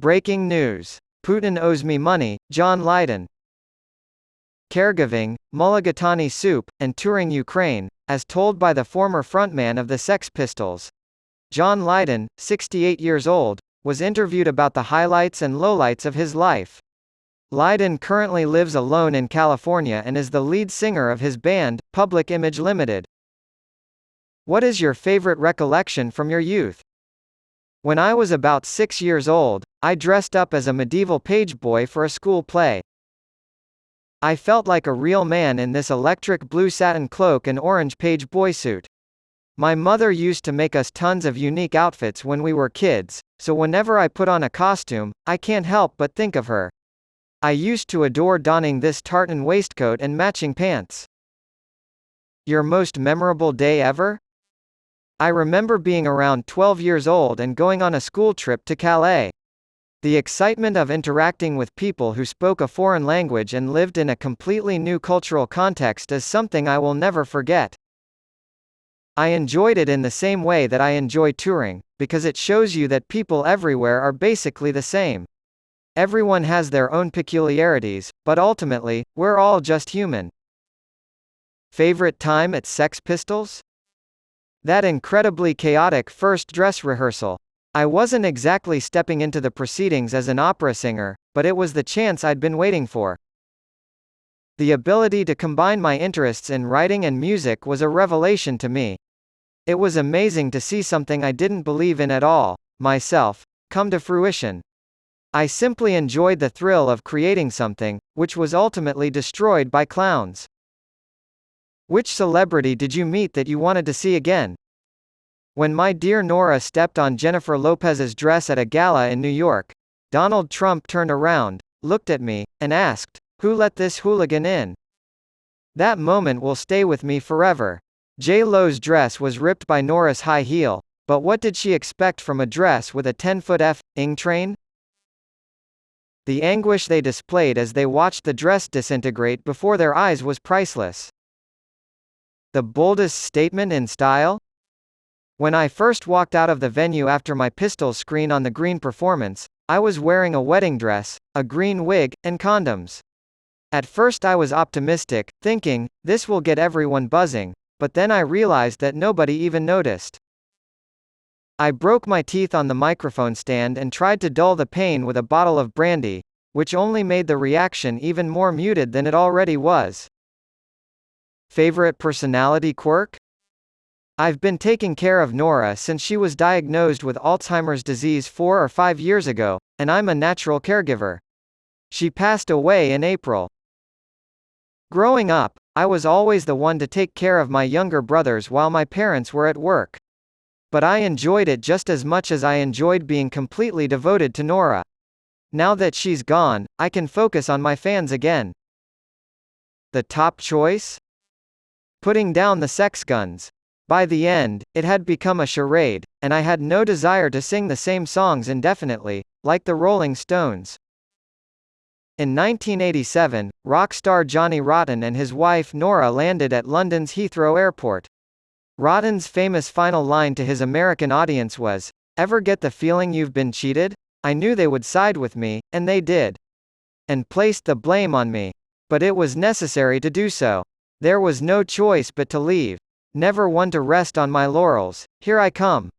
Breaking news. Putin owes me money, John Lydon. Caregiving, mulligatawny soup, and touring Ukraine, as told by the former frontman of the Sex Pistols. John Lydon, 68 years old, was interviewed about the highlights and lowlights of his life. Lydon currently lives alone in California and is the lead singer of his band, Public Image Limited. What is your favorite recollection from your youth? When I was about 6 years old, I dressed up as a medieval page boy for a school play. I felt like a real man in this electric blue satin cloak and orange page boy suit. My mother used to make us tons of unique outfits when we were kids, so whenever I put on a costume, I can't help but think of her. I used to adore donning this tartan waistcoat and matching pants. Your most memorable day ever? I remember being around 12 years old and going on a school trip to Calais. The excitement of interacting with people who spoke a foreign language and lived in a completely new cultural context is something I will never forget. I enjoyed it in the same way that I enjoy touring, because it shows you that people everywhere are basically the same. Everyone has their own peculiarities, but ultimately, we're all just human. Favorite time at Sex Pistols? That incredibly chaotic first dress rehearsal. I wasn't exactly stepping into the proceedings as an opera singer, but it was the chance I'd been waiting for. The ability to combine my interests in writing and music was a revelation to me. It was amazing to see something I didn't believe in at all, myself, come to fruition. I simply enjoyed the thrill of creating something, which was ultimately destroyed by clowns. Which celebrity did you meet that you wanted to see again? When my dear Nora stepped on Jennifer Lopez's dress at a gala in New York, Donald Trump turned around, looked at me, and asked, "Who let this hooligan in?" That moment will stay with me forever. J.Lo's dress was ripped by Nora's high heel, but what did she expect from a dress with a 10-foot F-ing train? The anguish they displayed as they watched the dress disintegrate before their eyes was priceless. The boldest statement in style? When I first walked out of the venue after my Pistols screen on the Green performance, I was wearing a wedding dress, a green wig, and condoms. At first I was optimistic, thinking, this will get everyone buzzing, but then I realized that nobody even noticed. I broke my teeth on the microphone stand and tried to dull the pain with a bottle of brandy, which only made the reaction even more muted than it already was. Favorite personality quirk? I've been taking care of Nora since she was diagnosed with Alzheimer's disease 4 or 5 years ago, and I'm a natural caregiver. She passed away in April. Growing up, I was always the one to take care of my younger brothers while my parents were at work. But I enjoyed it just as much as I enjoyed being completely devoted to Nora. Now that she's gone, I can focus on my fans again. The top choice? Putting down the sex guns. By the end, it had become a charade, and I had no desire to sing the same songs indefinitely, like the Rolling Stones. In 1987, rock star Johnny Rotten and his wife Nora landed at London's Heathrow Airport. Rotten's famous final line to his American audience was, "Ever get the feeling you've been cheated? I knew they would side with me, and they did. And placed the blame on me. But it was necessary to do so. There was no choice but to leave. Never one to rest on my laurels. Here I come."